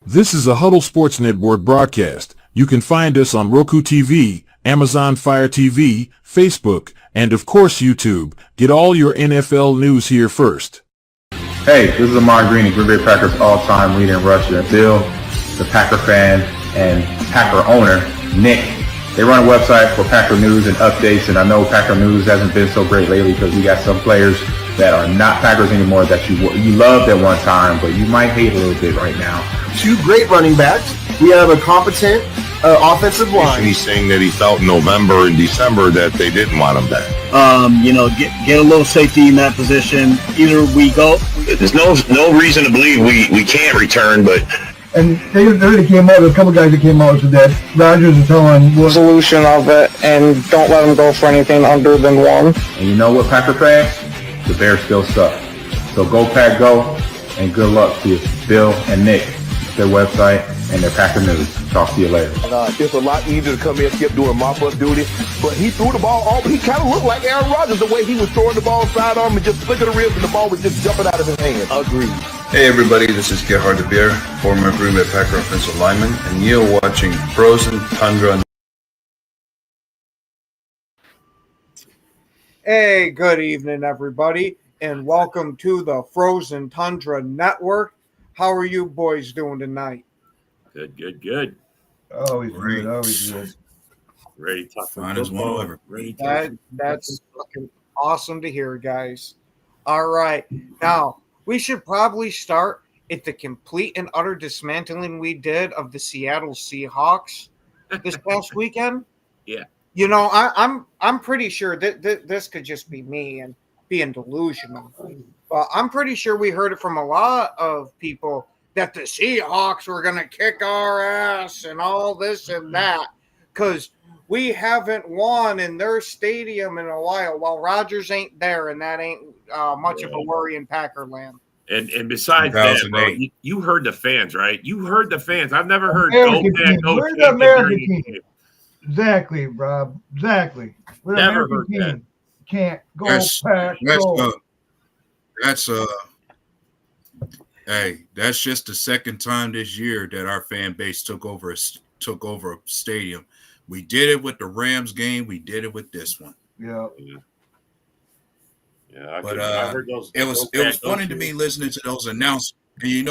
This is a Huddle Sports Network broadcast. You can find us on Roku TV, Amazon Fire TV, Facebook, and of course YouTube. Get all your NFL news here first. Hey, this is Ahman Green, the Green Bay Packers all-time leader in rushing. Bill, the Packer fan and Packer owner, Nick. They run a website for Packer news and updates, and I know Packer news hasn't been so great lately because we got some players that are not Packers anymore that you loved at one time, but you might hate a little bit right now. Two great running backs. We have a competent offensive line. He's saying that he felt in November and December that they didn't want him back. Get a little safety in that position. Either we go. There's no reason to believe we can't return, but. And they came out, a couple guys that came out said that Rodgers is telling the solution of it, and don't let them go for anything under than one. And you know what, Packer fans? The Bears still suck. So go Pack Go, and good luck to Bill and Nick, their website, and their Packer news. Talk to you later. It's a lot easier to come in and skip doing mop-up duty, but he threw the ball all. He kind of looked like Aaron Rodgers the way he was throwing the ball sidearm and just flicking the ribs, and the ball was just jumping out of his hand. Agreed. Hey everybody, this is Gerhard de Beer, former Green Bay Packer offensive lineman, and you're watching Frozen Tundra. Hey, good evening, everybody, and welcome to the Frozen Tundra Network. How are you boys doing tonight? Good. Always good. Ready to talk fine as one over. That's fucking awesome to hear, guys. All right, now we should probably start at the complete and utter dismantling we did of the Seattle Seahawks this past weekend. Yeah. You know, I'm pretty sure that this could just be me and being delusional. But I'm pretty sure we heard it from a lot of people that the Seahawks were going to kick our ass and all this and that because we haven't won in their stadium in a while. Well, Rodgers ain't there, and that ain't much of a worry in Packerland. And besides that, bro, you heard the fans, right? You heard the fans. I've never heard We're the American team. Exactly, Rob. Exactly. We're the Never American heard team. Can't go Pack go. Hey, that's just the second time this year that our fan base took over a stadium. We did it with the Rams game. We did it with this one. Yeah. But I heard it was funny to me listening to those announcers. And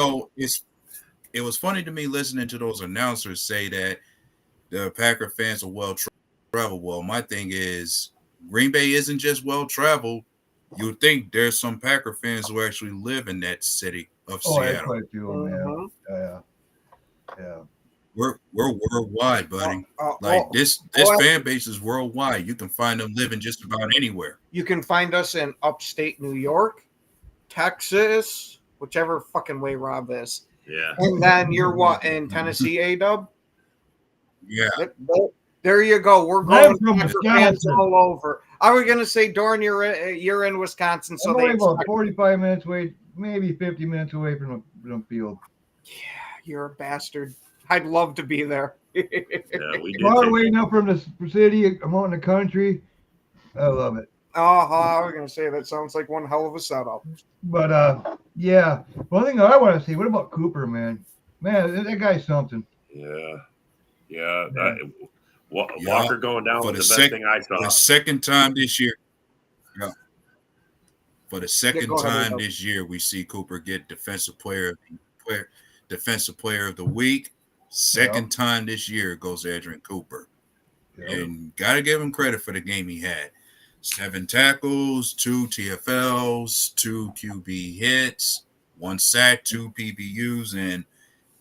it was funny to me listening to those announcers say that the Packer fans are well traveled. Well, my thing is Green Bay isn't just well traveled. You would think there's some Packer fans who actually live in that city of Seattle. That's quite a few of them, yeah. We're worldwide, buddy. This fan base is worldwide. You can find them living just about anywhere. You can find us in upstate New York, Texas, whichever fucking way Rob is. Yeah. And then you're what, in Tennessee, A-Dub? Yeah. There you go. We're going Packer fans all over. I was gonna say, Dorn, you're in Wisconsin, so I'm only about 45 minutes away, maybe 50 minutes away from the field. Yeah, you're a bastard. I'd love to be there. Yeah, we do. Far away enough from the city, I'm out in the country. I love it. I was gonna say that sounds like one hell of a setup. But yeah. One thing I want to see. What about Cooper, man? Man, that guy's something. Yeah. Walker going down was the best thing I saw. For the second time this year. Yeah. For the second time this year, we see Cooper get defensive player of the week. Second time this year goes Adrian Cooper. And gotta give him credit for the game he had. 7 tackles, 2 TFLs, 2 QB hits, 1 sack, 2 PBUs, and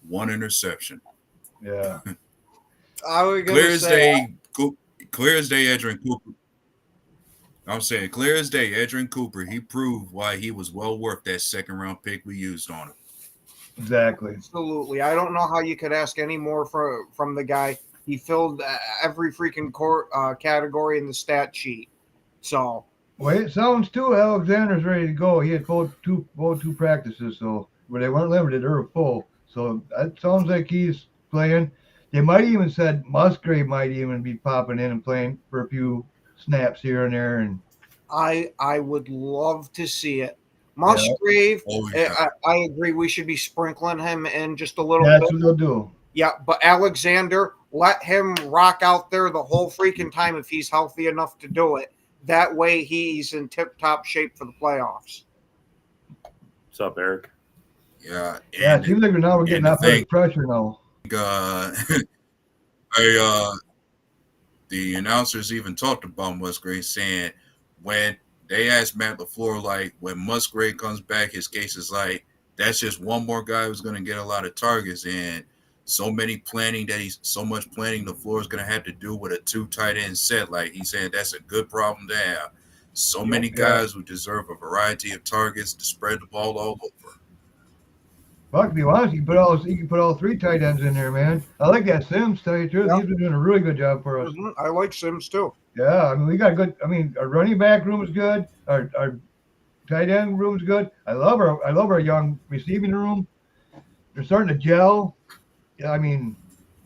1 interception. Yeah. Clear as day, Adrian Cooper. I'm saying clear as day, Adrian Cooper. He proved why he was well worth that second round pick we used on him. Exactly. Absolutely. I don't know how you could ask any more from the guy. He filled every freaking category in the stat sheet. So. Well, it sounds too. Alexander's ready to go. He had full two practices, so where they weren't limited, they were full. So that sounds like he's playing. They might even said Musgrave might even be popping in and playing for a few snaps here and there. And I would love to see it. Musgrave, yeah. I agree. We should be sprinkling him in just a little That's bit. what they'll do. Yeah, but Alexander, let him rock out there the whole freaking time if he's healthy enough to do it. That way he's in tip-top shape for the playoffs. What's up, Eric? Yeah. Yeah, it seems like we're getting that much pressure now. The announcers even talked about Musgrave, saying when they asked Matt LaFleur, like, when Musgrave comes back, his case is like, that's just one more guy who's going to get a lot of targets, and so much planning LaFleur is going to have to do with a 2 tight end set. Like he said, that's a good problem to have. So many guys who deserve a variety of targets to spread the ball all over. Well, to be honest, you can put all 3 tight ends in there, man. I like that Sims, tell you the truth. Yep. He's been doing a really good job for us. I like Sims too. Yeah, I mean, we got good. I mean, our running back room is good. Our tight end room is good. I love our young receiving room. They're starting to gel. Yeah, I mean,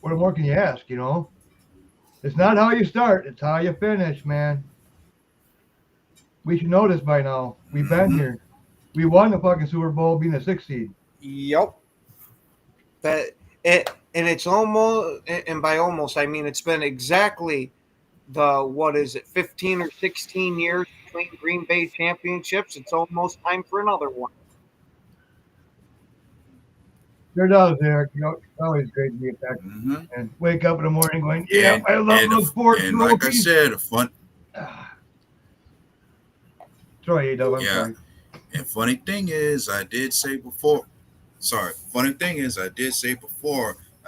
what more can you ask? You know, it's not how you start; it's how you finish, man. We should know this by now. We've been here. We won the fucking Super Bowl, being a 6th seed. Yep. And it's almost, and by almost I mean it's been exactly the 15 or 16 years between Green Bay championships. It's almost time for another one. There does, Eric. You know, it's always great to be back and wake up in the morning going, "Yeah, I love those sports." And like I said, Sorry, A-Dub, I'm yeah. sorry. And funny thing is, I did say before, I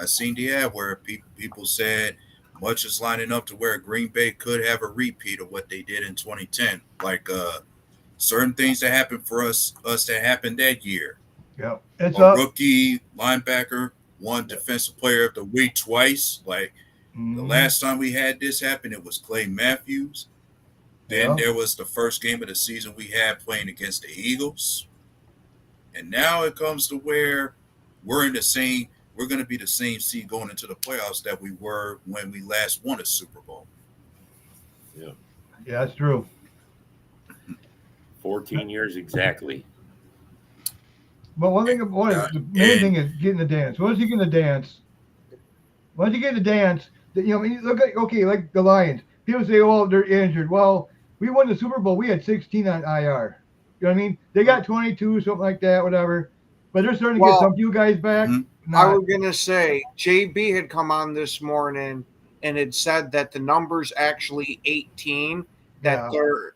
seen the ad where people said much is lining up to where Green Bay could have a repeat of what they did in 2010. Like certain things that happened for us that happened that year. Yeah, it's a rookie linebacker won Defensive Player of the Week twice. Like the last time we had this happen, it was Clay Matthews. Then there was the first game of the season we had playing against the Eagles. And now it comes to where we're going to be the same seed going into the playoffs that we were when we last won a Super Bowl. Yeah. Yeah, that's true. 14 years exactly. But one thing about it, the main thing is getting the dance. Once you get in the dance, you know, you look at, like the Lions. People say, "Oh, they're injured." Well, we won the Super Bowl. We had 16 on IR. You know what I mean? They got 22, something like that, whatever. But they're starting to get some few guys back. I was going to say, JB had come on this morning and had said that the number's actually 18, that they're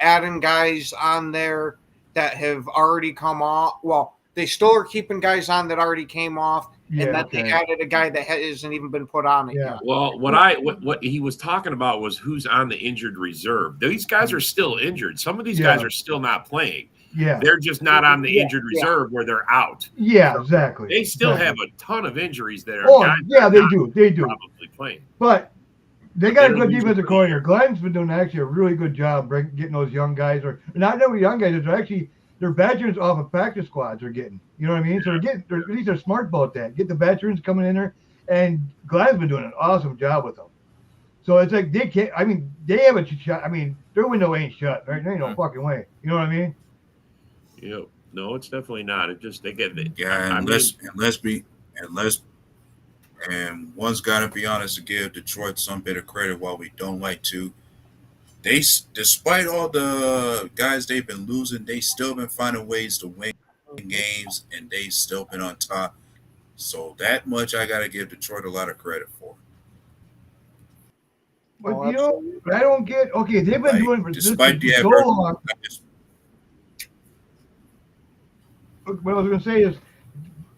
adding guys on there that have already come off. Well, they still are keeping guys on that already came off, and then they added a guy that hasn't even been put on it yet. Well, what he was talking about was who's on the injured reserve. These guys are still injured. Some of these guys are still not playing. Yeah. They're just not on the injured reserve where they're out. Yeah, exactly. They still have a ton of injuries that are they do. Probably playing. But they got a good defensive coordinator. Glenn's been doing actually a really good job getting those young guys, or not only young guys, they're veterans off of practice squads are getting. You know what I mean? So these are smart about that. Get the veterans coming in there, and Glenn's been doing an awesome job with them. So it's like they can't. I mean, they have a shot. I mean, their window ain't shut. Right? There ain't no fucking way. You know what I mean? Yeah. No, it's definitely not. It just they get it. Yeah, and one's got to be honest to give Detroit some bit of credit while we don't like to. They, despite all the guys they've been losing, they still been finding ways to win games, and they still been on top. So that much I got to give Detroit a lot of credit for. But you know, I don't get. Okay, they've been doing for so long. What I was going to say is,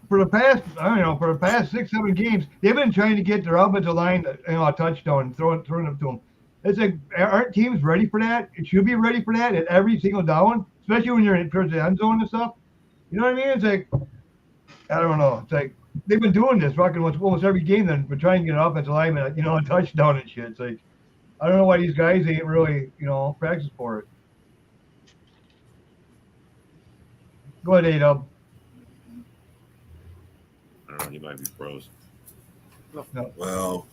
for the past 6-7 games, they've been trying to get their offensive line, a touchdown, throwing it to them. It's like, aren't teams ready for that? It should be ready for that at every single down, especially when you're towards the end zone and stuff. You know what I mean? It's like, I don't know. It's like they've been doing this fucking almost every game. Then we're trying to get an offensive lineman, a touchdown and shit. It's like, I don't know why these guys ain't really, practice for it. Go ahead, A-Dub. I don't know. He might be froze. No. Well,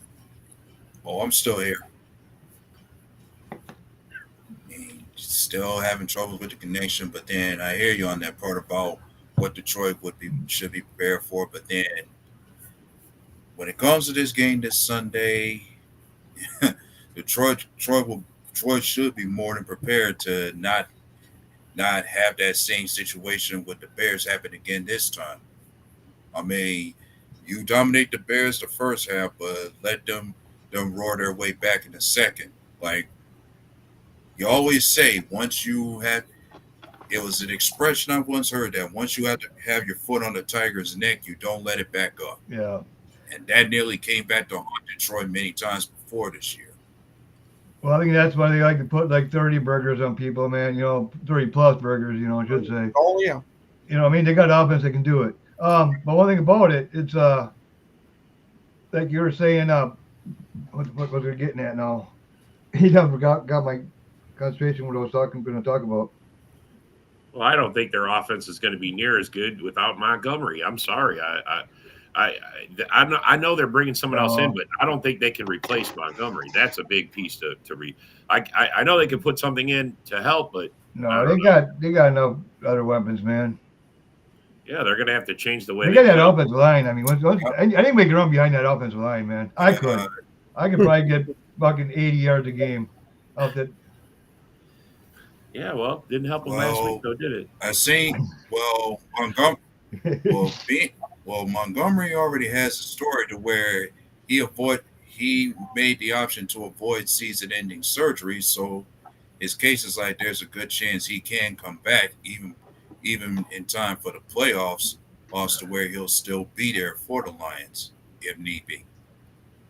I'm still here. still having trouble with the connection. But then I hear you on that part about what Detroit should be prepared for. But then when it comes to this game this Sunday, Detroit should be more than prepared to not have that same situation with the Bears happen again this time. I mean, you dominate the Bears the first half, but let them roar their way back in the second. Like you always say, it was an expression I once heard that once you have to have your foot on the Tiger's neck, you don't let it back up. Yeah. And that nearly came back to haunt Detroit many times before this year. Well, I think that's why they like to put like 30 burgers on people, man. 30 plus burgers, I should say. Oh, yeah. I mean, they got offense that can do it. But one thing about it, it's like you were saying, what was I getting at now? He never got my concentration what I was going to talk about. Well, I don't think their offense is going to be near as good without Montgomery. I'm sorry. I know they're bringing someone else in, but I don't think they can replace Montgomery. That's a big piece to read. I know they can put something in to help, but no, they got enough other weapons, man. Yeah, they're going to have to change the way they got that offensive line. I mean, anybody can run behind that offensive line, man. I could probably get fucking 80 yards a game out that. Yeah, well, didn't help them last week, though, did it? I seen. Montgomery already has a story to where he made the option to avoid season-ending surgery. So his case is like there's a good chance he can come back even in time for the playoffs, to where he'll still be there for the Lions if need be.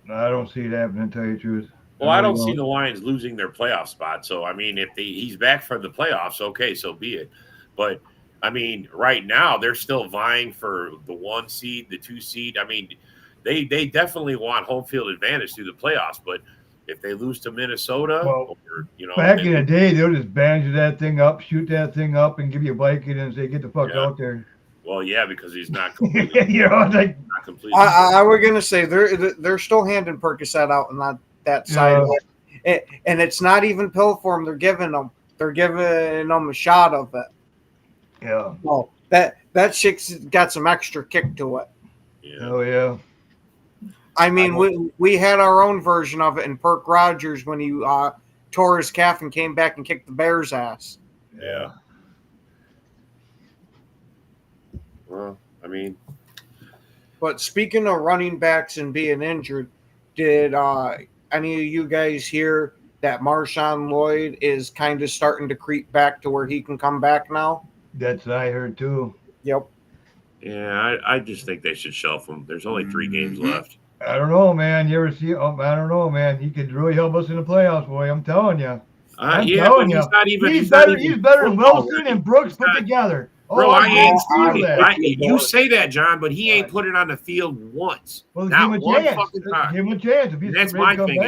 No, I don't see it happening, to tell you the truth. Well, I don't see the Lions losing their playoff spot. So, I mean, if he's back for the playoffs, okay, so be it. But, I mean, right now they're still vying for the 1 seed, the 2 seed. I mean, they definitely want home field advantage through the playoffs. But if they lose to Minnesota, back in the day, they'll just banjo that thing up, shoot that thing up, and give you a blanket and say, "Get the fuck out there." Well, yeah, because he's not completely. Not completely. I was gonna say they're still handing Percocet out on that side, and it's not even pill form. They're giving them a shot of it. Yeah. Oh, that shit's got some extra kick to it. Yeah. Oh yeah. I mean, we had our own version of it in Perk Rogers when he tore his calf and came back and kicked the Bears' ass. Yeah. Well, I mean. But speaking of running backs and being injured, did any of you guys hear that Marshawn Lloyd is kind of starting to creep back to where he can come back now? That's what I heard too. Yep. Yeah, I just think they should shelf him. There's only 3 games left. I don't know, man. You ever see? I don't know, man. He could really help us in the playoffs, boy. I'm telling you. But he's not even. He's better than Wilson and Brooks put together. Bro, I ain't seen that. You say that, John, but he ain't put it on the field once. Well, not one fucking time. Give him a chance. If he's that's my thing.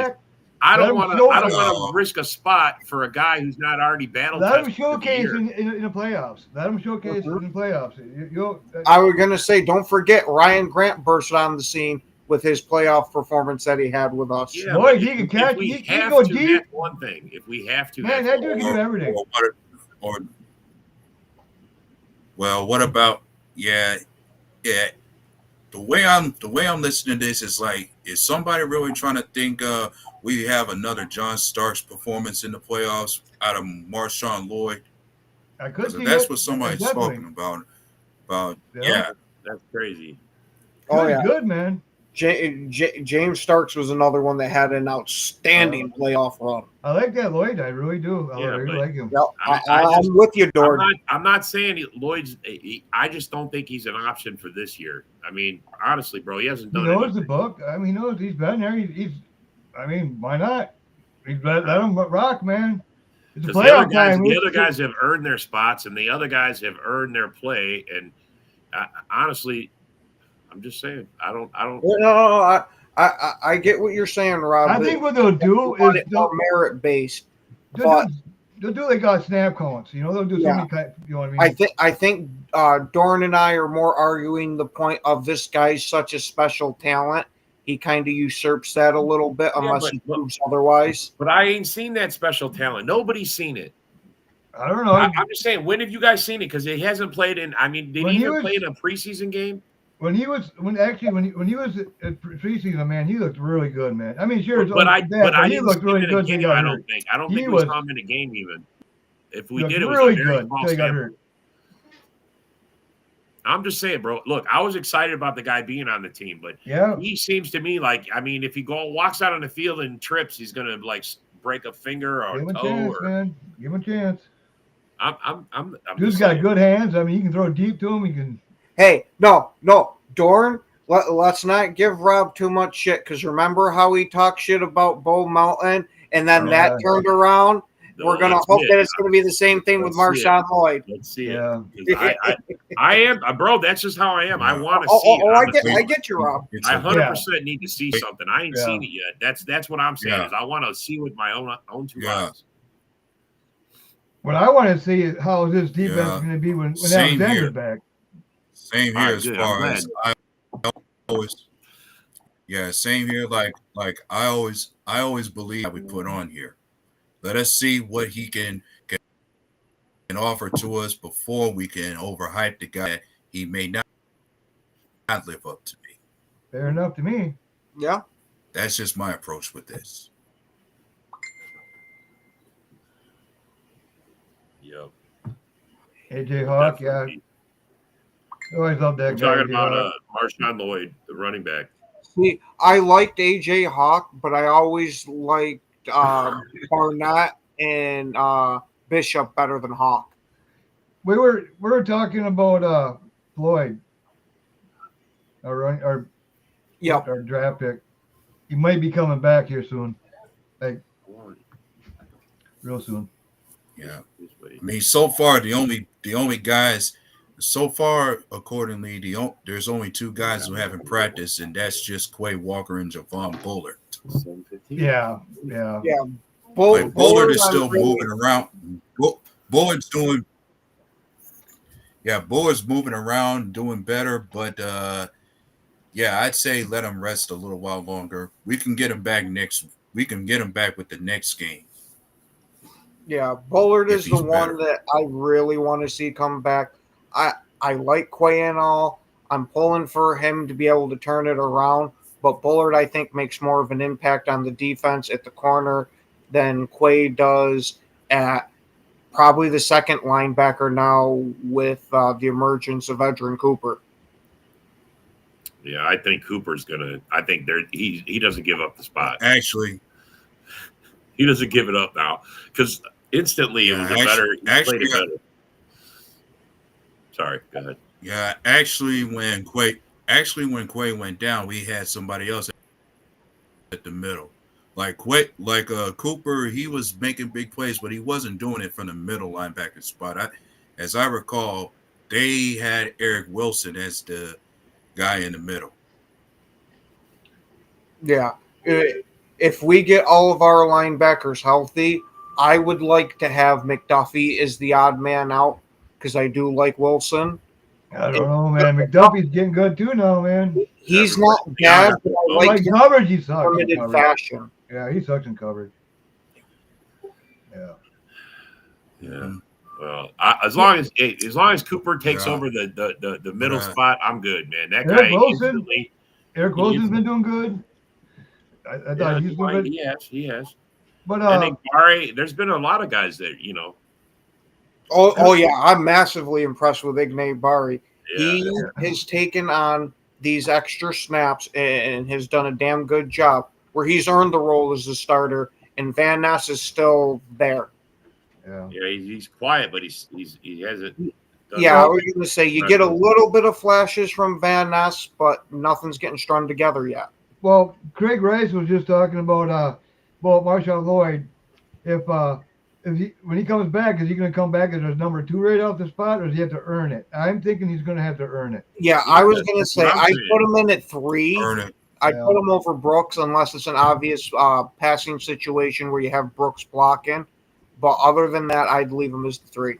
I don't want to risk a spot for a guy who's not already battled. Let him showcase in the playoffs. Let him showcase in the playoffs. I was gonna say, don't forget Ryan Grant burst on the scene with his playoff performance that he had with us. Yeah, boy, he can catch. He can go deep. That's one thing. If we have to, man, that dude can do everything. Well, what about the way I'm listening to this is like, is somebody really trying to think we have another John Starks performance in the playoffs out of Marshawn Lloyd? I could see that's what somebody's talking about. Yeah, that's crazy. Oh yeah, good man. James Starks was another one that had an outstanding playoff run. I like that Lloyd. I really do. I really like him. I'm with you, Dord. I'm not saying Lloyd's. I just don't think he's an option for this year. I mean, honestly, bro, he hasn't done. He knows the book. I mean, he knows he's been there. He's. I mean, why not? Let him rock, man. It's playoff time. The other guys have earned their spots, and the other guys have earned their play. And honestly, I'm just saying, I don't. No, I get what you're saying, Rob. I think what they'll do is merit based. They'll do like snap counts. They'll do so many. You know what I mean? I think Dorn and I are more arguing the point of this guy's such a special talent. He kind of usurps that a little bit unless he proves otherwise. But I ain't seen that special talent. Nobody's seen it. I don't know. I'm just saying, when have you guys seen it? Because he hasn't played in. I mean, did he even play in a preseason game? When he was when he was at preseason, man, he looked really good, man. I mean, sure, it's but I he looked really good. Game, I don't think. I don't think we saw him in a game even. If we did, it was really a very small sample. I'm just saying, bro. Look, I was excited about the guy being on the team, but he seems to me like, I mean, if he walks out on the field and trips, he's gonna like break a finger or give a toe. Give him a chance, man. Give him a chance. I'm Dude's got good hands. I mean, you can throw deep to him. He can. Hey, no, Dorn. Let's not give Rob too much shit, because remember how he talked shit about Bo Melton, and then that turned around. No, we're gonna hope that it's gonna be the same thing with Marshawn Lloyd. Let's see it. I am, bro. That's just how I am. I want to see. I get you, Rob. I 100% need to see something. I ain't seen it yet. That's what I'm saying. Is I want to see with my own two eyes. What I want to see is how this defense is going to be when Alexander's back. Same here as far as I always. Yeah, same here. Like I always believe that we put on here. Let us see what he can offer to us before we can overhype the guy that he may not live up to me. Fair enough to me. Yeah. That's just my approach with this. Yep. AJ Hawk, definitely. I always love that guy. Talking about Marshawn Lloyd, the running back. See, I liked AJ Hawk, but I always liked Barnett and Bishop better than Hawk. We were talking about Floyd, our draft pick. He might be coming back here soon, like real soon. Yeah, I mean, so far the only guys. So far, accordingly, there's only two guys who haven't practiced, and that's just Quay Walker and Javon Bullard. Yeah. Bullard is still moving around. Bullard's doing. Yeah, Bullard's moving around, doing better, but I'd say let him rest a little while longer. We can get him back We can get him back with the next game. Yeah, Bullard is the one that I really want to see come back. I like Quay and all. I'm pulling for him to be able to turn it around, but Bullard, I think, makes more of an impact on the defense at the corner than Quay does at probably the second linebacker now with the emergence of Edgerrin Cooper. Yeah, I think Cooper's gonna. I think he doesn't give up the spot. Actually, he doesn't give it up now because instantly it was a better. Played it better. Sorry, go ahead. Yeah, actually, when Quay went down, we had somebody else at the middle. Cooper, he was making big plays, but he wasn't doing it from the middle linebacker spot. As I recall, they had Eric Wilson as the guy in the middle. Yeah. If we get all of our linebackers healthy, I would like to have McDuffie as the odd man out because I do like Wilson. I don't know, man. McDuffie's getting good too now, man. He's not bad, but I like coverage. He sucks in coverage. Fashion. Yeah, he sucks in coverage. Yeah. Well, as long as Cooper takes over the middle spot, I'm good, man. That guy Eric Wilson's been doing good. I thought he's doing good. He has. But I think Barry, there's been a lot of guys that Oh yeah, I'm massively impressed with Ignay Bari. He has taken on these extra snaps and has done a damn good job where he's earned the role as a starter, and Van Ness is still there. Yeah, he's quiet, but he hasn't. Yeah, I was going to say you get a little bit of flashes from Van Ness, but nothing's getting strung together yet. Well, Craig Rice was just talking about Marshawn Lloyd. When he comes back, is he going to come back as his number 2 right off the spot, or does he have to earn it? I'm thinking he's going to have to earn it. Yeah, I was going to say I put him in at 3. Earn it. I put him over Brooks unless it's an obvious passing situation where you have Brooks blocking. But other than that, I'd leave him as the 3.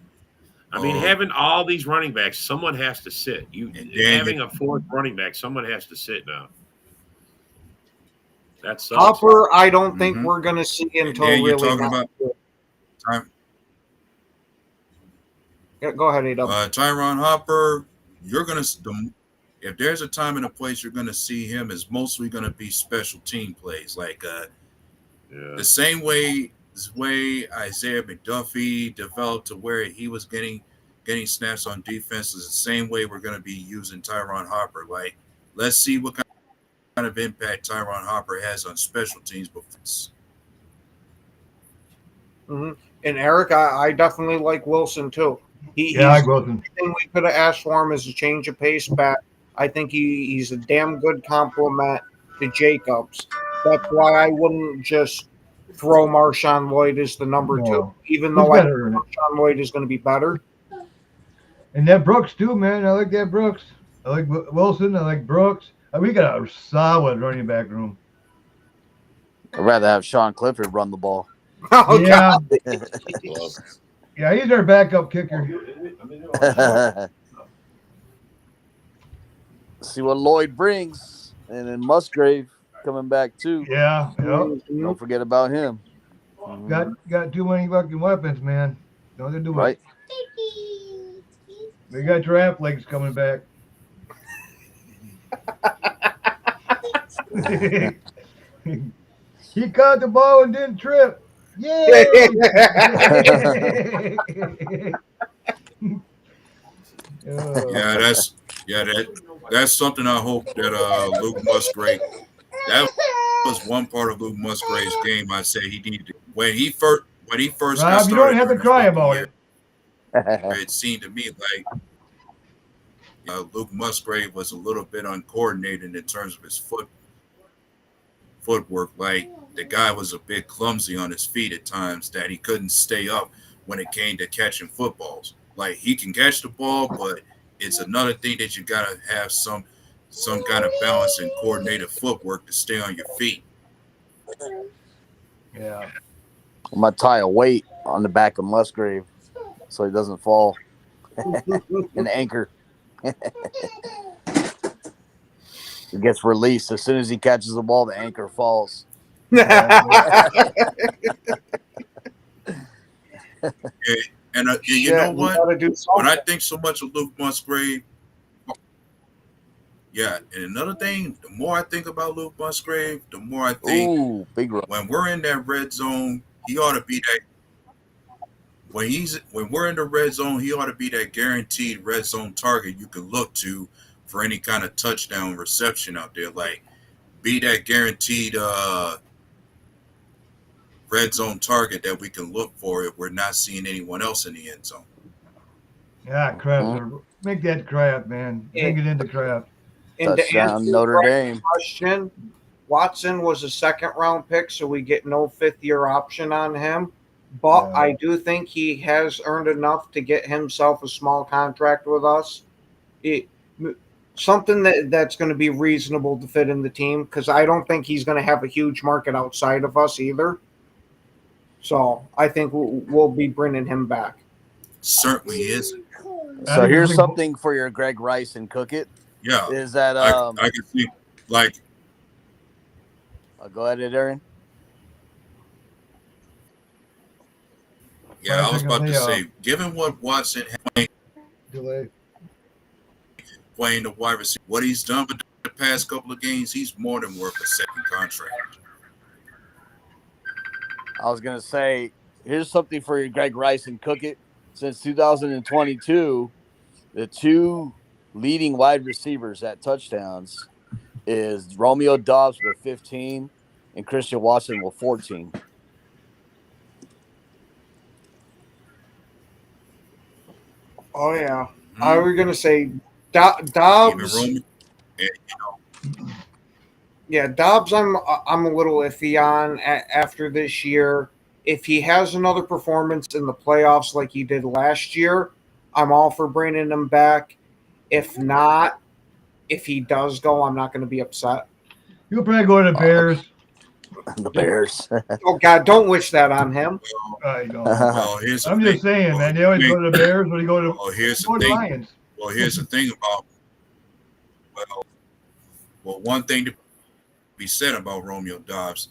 I mean, having all these running backs, someone has to sit. Having a 4th running back, someone has to sit now. That's Hopper. I don't think we're going to see until really. Yeah, go ahead, AW. Tyron Hopper, if there's a time and a place you're gonna see him, is mostly gonna be special team plays, like the same way Isaiah McDuffie developed to where he was getting snaps on defense is the same way we're gonna be using Tyron Hopper. Like, let's see what kind of impact Tyron Hopper has on special teams before. Mm-hmm. And Eric, I definitely like Wilson too. I like Wilson. Everything we could have asked for him is a change of pace back. I think he's a damn good complement to Jacobs. That's why I wouldn't just throw Marshawn Lloyd as the number two, even though I think Marshawn Lloyd is going to be better. And that Brooks too, man. I like that Brooks. I like Wilson. I like Brooks. We got a solid running back room. I'd rather have Sean Clifford run the ball. Oh, yeah. Yeah, he's our backup kicker. See what Lloyd brings. And then Musgrave coming back too. Yeah. Don't forget about him. Got too many fucking weapons, man. Don't do right. We got draft legs coming back. He caught the ball and didn't trip. Yay! That's something I hope that Luke Musgrave. That was one part of Luke Musgrave's game. I say he needed to, when he first got started. You don't have to cry about it. It seemed to me like Luke Musgrave was a little bit uncoordinated in terms of his footwork. Like, the guy was a bit clumsy on his feet at times, that he couldn't stay up when it came to catching footballs. Like, he can catch the ball, but it's another thing that you gotta have some kind of balance and coordinated footwork to stay on your feet. Yeah. I'm gonna tie a weight on the back of Musgrave so he doesn't fall. An anchor. It gets released as soon as he catches the ball. The anchor falls. And you know what? When I think so much of Luke Musgrave, and another thing, the more I think about Luke Musgrave, the more I think when we're in that red zone, he ought to be that. When we're in the red zone, he ought to be that guaranteed red zone target you can look to for any kind of touchdown reception out there. Like, be that guaranteed red zone target that we can look for if we're not seeing anyone else in the end zone. Yeah, Kraft. Make that Kraft, man. Bring it into Kraft. And to answer Notre Dame question, Watson was a second-round pick, so we get no fifth-year option on him. But I do think he has earned enough to get himself a small contract with us. Something that's going to be reasonable to fit in the team, because I don't think he's going to have a huge market outside of us either. So I think we'll be bringing him back. Certainly is. So here's something for your Greg Rice and Cook It. Yeah. Is that I can see, like. Go ahead, Aaron. Yeah, I was about to say, given what Watson had playing the wide receiver, what he's done with the past couple of games, he's more than worth a second contract. I was going to say, here's something for your Greg Rice and Cook It. Since 2022, the two leading wide receivers at touchdowns is Romeo Doubs with 15 and Christian Watson with 14. Oh, yeah. I was going to say Doubs. Yeah, Doubs I'm a little iffy on after this year. If he has another performance in the playoffs like he did last year, I'm all for bringing him back. If not, if he does go, I'm not going to be upset. He'll probably go to the Bears. The Bears. Oh, God, don't wish that on him. I know. Well, I'm just saying, man. They always go to the Bears when you go to the Lions. Well, here's the thing about one thing to be said about Romeo Doubs.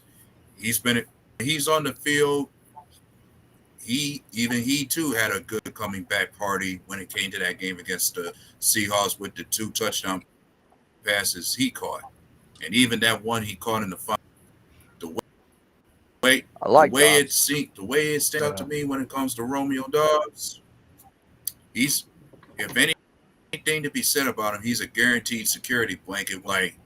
He's on the field. he too had a good coming back party when it came to that game against the Seahawks with the 2 touchdown passes he caught, and even that one he caught in the final. The way it stands out to me when it comes to Romeo Dobbs, he's, if anything to be said about him, he's a guaranteed security blanket. Like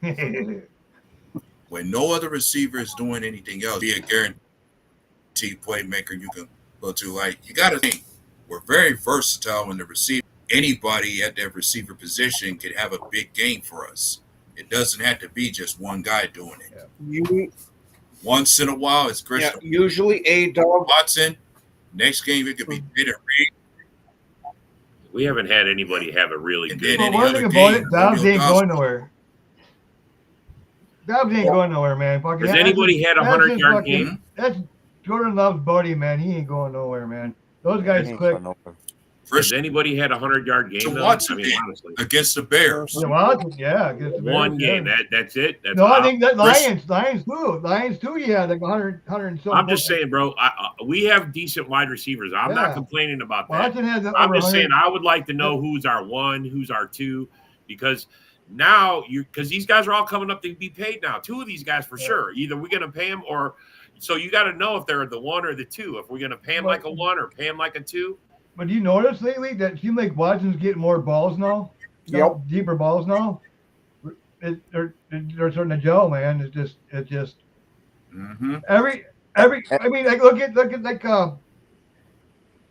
when no other receiver is doing anything else, be a guaranteed playmaker you can go to. Like, you got to think, we're very versatile in the receiver. Anybody at that receiver position could have a big game for us. It doesn't have to be just one guy doing it. Once in a while, it's Christian. Yeah, usually A-Dog Watson. Next game, it could be Jaden Reed. We haven't had anybody have a really good. Well, one thing about it, Dobbs ain't going nowhere. Dobbs ain't going nowhere, man. Has anybody had a 100-yard game? That's Jordan Love's buddy, man. He ain't going nowhere, man. Those guys click. Has anybody had a 100-yard game? Watson, I mean, honestly, against the Bears. Yeah, against the Bears. One game. That's it. That's no, I think that Lions too. Yeah, like 100 and something. I'm just saying, bro. We have decent wide receivers. I'm not complaining about that. I'm just saying I would like to know who's our 1, who's our 2, because now because these guys are all coming up to be paid now. 2 of these guys for sure. Either we're going to pay them or so you got to know if they're the 1 or the 2. If we're going to pay them like a 1 or pay them like a 2. But do you notice lately that it seems like Watson's getting more balls now? Deeper balls now. They're starting to gel, man. It's just every. I mean, like look at like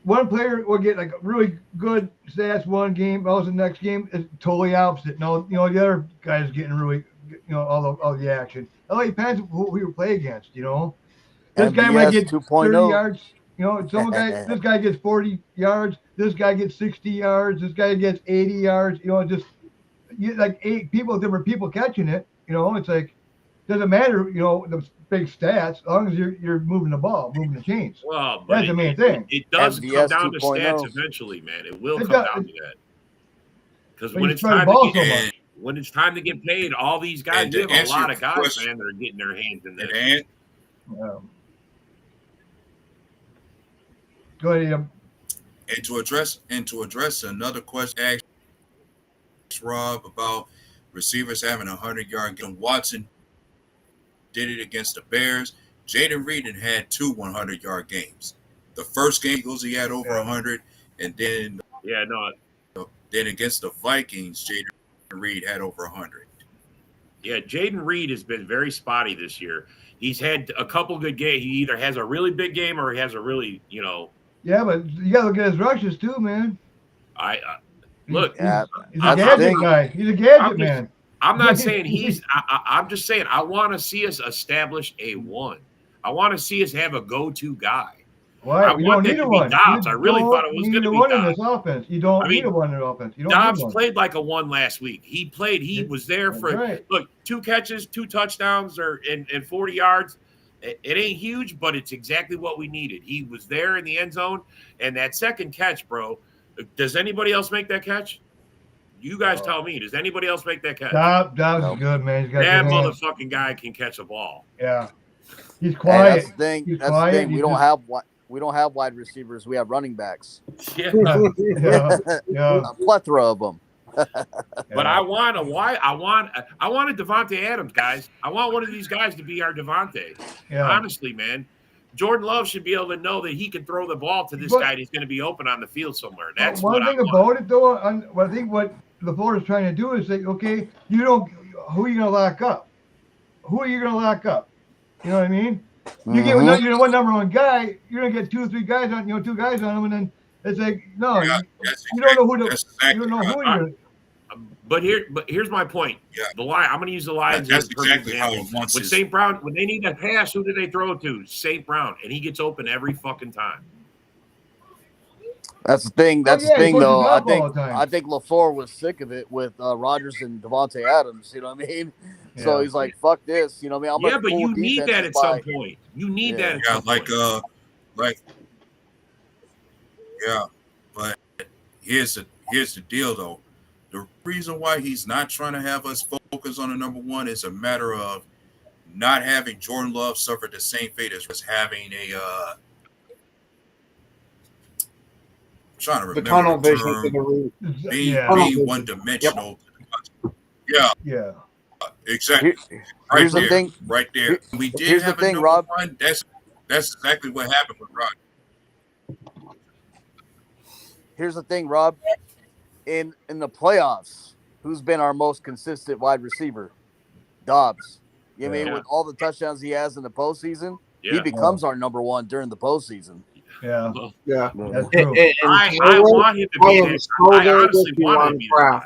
one player will get like really good stats one game, else the next game is totally opposite. No, the other guy's getting really, all the action. It all depends who you play against. This guy might get 30 yards. This guy gets 40 yards. This guy gets 60 yards. This guy gets 80 yards. Like 8 people, different people catching it. It's like doesn't matter. The big stats as long as you're moving the ball, moving the chains. Well, that's the main thing. It does come down to stats eventually, man. It will come down to that. Because when it's time to get paid, all these guys, you have a lot of guys, man, that are getting their hands in there. Go ahead, Ian. And to address another question asked Rob about receivers having a 100-yard game. Watson did it against the Bears. Jaden Reed had 2 100-yard games. The first game he had over 100, and then then against the Vikings, Jaden Reed had over 100. Yeah, Jaden Reed has been very spotty this year. He's had a couple good games. He either has a really big game or he has a really, Yeah, but you got to look at his rushes too, man. Look. He's a gadget guy. He's a gadget man. I'm not saying I'm just saying I want to see us establish a 1. I want to see us have a go-to guy. Why? You don't need a 1. Dobbs. I really thought it was going to be Dobbs. In this offense. You don't need a 1 in the offense. Dobbs played like a 1 last week. He was there for look, 2 catches, 2 touchdowns, and 40 yards. It ain't huge, but it's exactly what we needed. He was there in the end zone, and that second catch, bro. Does anybody else make that catch? You guys tell me. Does anybody else make that catch? Dobbs is good, man. He's got that motherfucking guy can catch a ball. Yeah, he's quiet. That's the thing. The thing. We don't have wide receivers. We have running backs. Yeah. A plethora of them. But I want a Devontae Adams, guys. I want one of these guys to be our Devontae. Yeah. Honestly, man. Jordan Love should be able to know that he can throw the ball to this guy. And he's going to be open on the field somewhere. That's one thing about it, though. I think what LaFleur is trying to do is say, okay, who are you going to lock up? Who are you going to lock up? You know what I mean? You get one number 1 guy, you're going to get 2 or 3 guys on, 2 guys on him, and then it's like, no, you don't know who to. You don't know who you're. But here's my point. Yeah. The line. I'm going to use the Lions as a perfect example. When St. Brown, when they need a pass, who do they throw it to? St. Brown, and he gets open every fucking time. That's the thing. That's the thing, though. I think LaFleur was sick of it with Rodgers and Devontae Adams. You know what I mean? Yeah. So he's like, "Fuck this." You know what I mean? But you need that at some point. You need that. At some point. But here's the deal, though. The reason why he's not trying to have us focus on the number 1 is a matter of not having Jordan Love suffer the same fate as having trying to remember the tunnel the vision term. to the root. Being one dimensional. Yep. Yeah. Exactly. Here's the thing. Right there. We did Here's the have a thing, number Rob. one. That's exactly what happened with Rod. Here's the thing, Rob. In the playoffs, who's been our most consistent wide receiver? Dobbs. You know what I mean, with all the touchdowns he has in the postseason, he becomes our number one during the postseason. Yeah. Yeah. That's true. I want him to be there. I honestly want him to be there.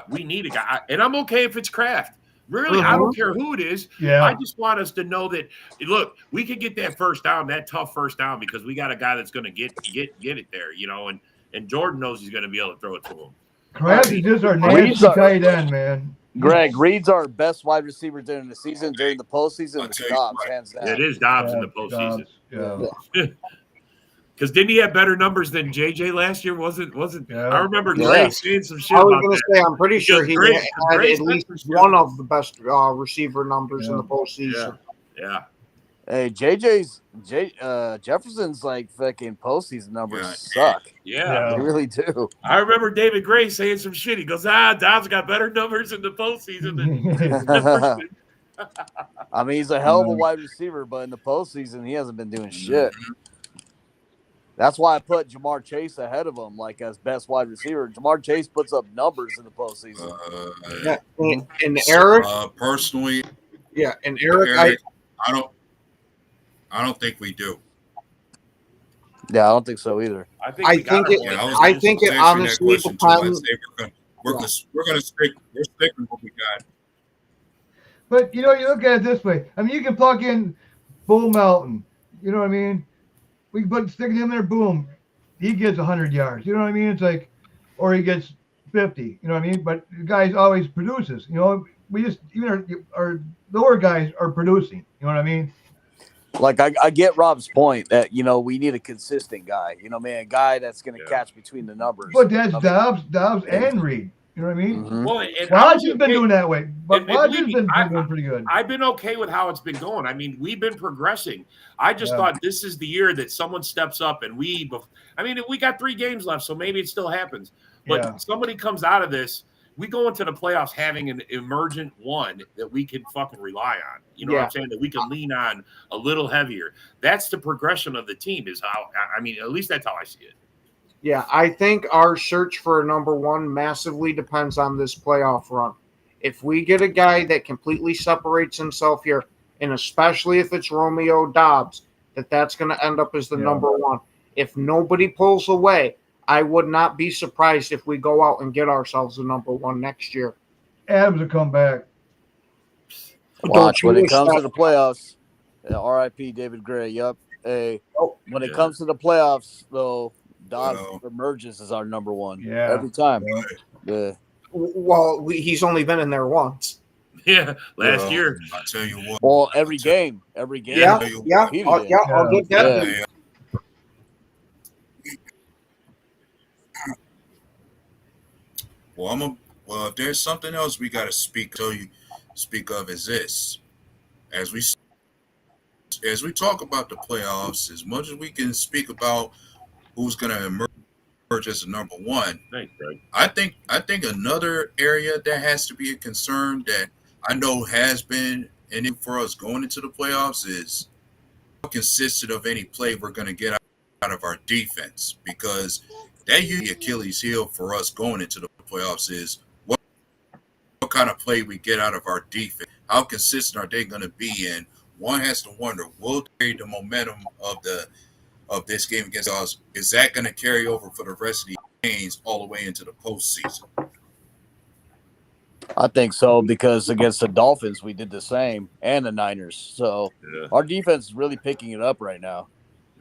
We need a guy, and I'm okay if it's Kraft. Really, I don't care who it is. Yeah. I just want us to know that, look, we could get that first down, that tough first down, because we got a guy that's going to get it there, and Jordan knows he's going to be able to throw it to him. Kraft is just our nasty tight end, man. Greg, Reed's our best wide receiver during the season. During the postseason, it's Dobbs, hands down. It is Dobbs in the postseason. Yeah. Because didn't he have better numbers than JJ last year? Wasn't? Yeah. I remember Gray saying some shit I was about going to that. say, I'm pretty sure he Gray- had Gray at said least for sure. one of the best receiver numbers in the postseason. Yeah. Hey, Jefferson's like fucking postseason numbers suck. Yeah. They really do. I remember David Gray saying some shit. He goes, Dobbs got better numbers in the postseason than I mean, he's a hell of a wide receiver, but in the postseason, he hasn't been doing shit. That's why I put Jamar Chase ahead of him, like as best wide receiver. Jamar Chase puts up numbers in the postseason. And Eric, personally, and Eric, I don't think we do. Yeah, I don't think so either. I think it honestly depends. We're gonna stick with what we got. But you look at it this way. I mean, you can plug in Bull Melton. You know what I mean? We can stick him there, boom, he gets 100 yards. You know what I mean? It's like, or he gets 50. You know what I mean? But the guy always produces. We just even our lower guys are producing. You know what I mean? Like I get Rob's point that we need a consistent guy. A guy that's going to catch between the numbers. But that's Dobbs and Reed. You know what I mean? Mm-hmm. Well, and Rodgers been doing that way, but Rodgers been doing pretty good. I've been okay with how it's been going. I mean, we've been progressing. I just thought this is the year that someone steps up and we got 3 games left, so maybe it still happens. But somebody comes out of this, we go into the playoffs having an emergent one that we can fucking rely on. You know what I'm saying? That we can lean on a little heavier. That's the progression of the team is how, at least that's how I see it. Yeah, I think our search for a number one massively depends on this playoff run. If we get a guy that completely separates himself here, and especially if it's Romeo Dobbs, that's going to end up as the number one. If nobody pulls away, I would not be surprised if we go out and get ourselves a number one next year. Adams will come back. Watch when it comes to the playoffs. R.I.P. David Gray. Yup. Hey, when it comes to the playoffs, though, Dobbs emerges as our number one. Yeah. Every time. Yeah. Well, he's only been in there once. Yeah, last year. I'll tell you what. Well, every game. Yeah, I'll give that. Well, if there's something else we got to speak of is this. As we talk about the playoffs, as much as we can speak about who's going to emerge as the number one, thanks, Greg. I think another area that has to be a concern that I know has been an issue for us going into the playoffs is how consistent of any play we're going to get out of our defense, because that usually Achilles heel for us going into the playoffs is what kind of play we get out of our defense. How consistent are they going to be? And one has to wonder, will they carry the momentum of this game against us? Is that going to carry over for the rest of the games all the way into the postseason? I think so, because against the Dolphins we did the same, and the Niners. So our defense is really picking it up right now.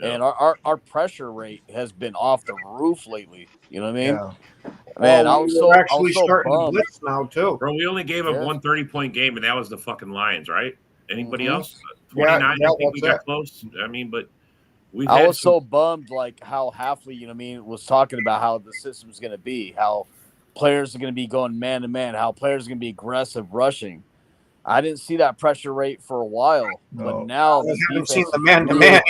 Yeah. And our pressure rate has been off the roof lately. You know what I mean? Yeah. Man, I was so starting to blitz now too. Bro, we only gave up one 30-point game, and that was the fucking Lions, right? Anybody else? 29. I think we got close. I mean, but I was so bummed, like how Halfley, was talking about how the system's going to be, how players are going to be going man to man, how players are going to be aggressive rushing. I didn't see that pressure rate for a while, but now I haven't seen the man to man.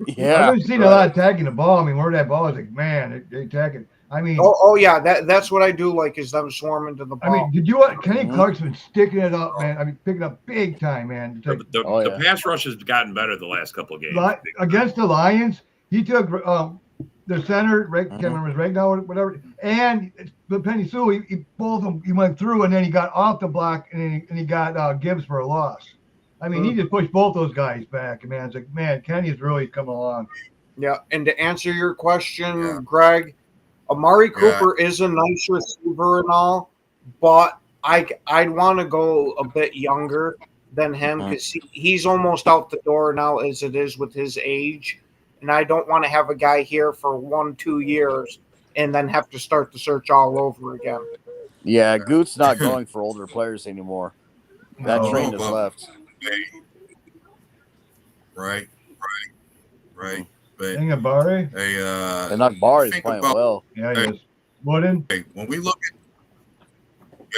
Yeah, I've been seeing a lot of tagging the ball. I mean, where that ball is like, man, they tagging. I mean, yeah, that's what I do like is them swarming to the ball. I mean, did you want Kenny Clarkson sticking it up, man? I mean, picking up big time, man. The pass rush has gotten better the last couple of games. Against the Lions, he took the center, can't remember his right now, whatever, and the Penny Sue, he both them, he went through, and then he got off the block, and he got Gibbs for a loss. I mean, he just pushed both those guys back, man. It's like, man, Kenny's really coming along. Yeah, and to answer your question, Greg, Amari Cooper is a nice receiver and all, but I'd want to go a bit younger than him because he's almost out the door now as it is with his age. And I don't want to have a guy here for 1-2 years and then have to start the search all over again. Yeah, Goot's not going for older players anymore. That train has left. Right. But Bari? And not Bari's playing well. Yeah, he is. Wooden? When we look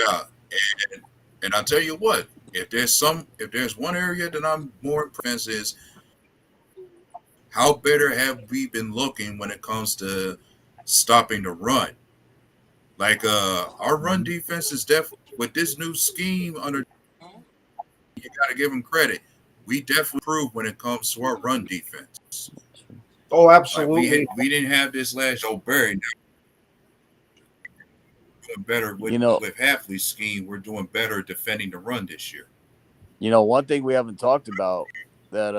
at and I'll tell you what, if there's one area that I'm more impressed is how better have we been looking when it comes to stopping the run? Like our run defense is definitely with this new scheme under. You got to give them credit. We definitely improved when it comes to our run defense. Oh, absolutely. Like we didn't have this last Joe Barry. Doing better with Hafley's scheme. We're doing better defending the run this year. One thing we haven't talked about that,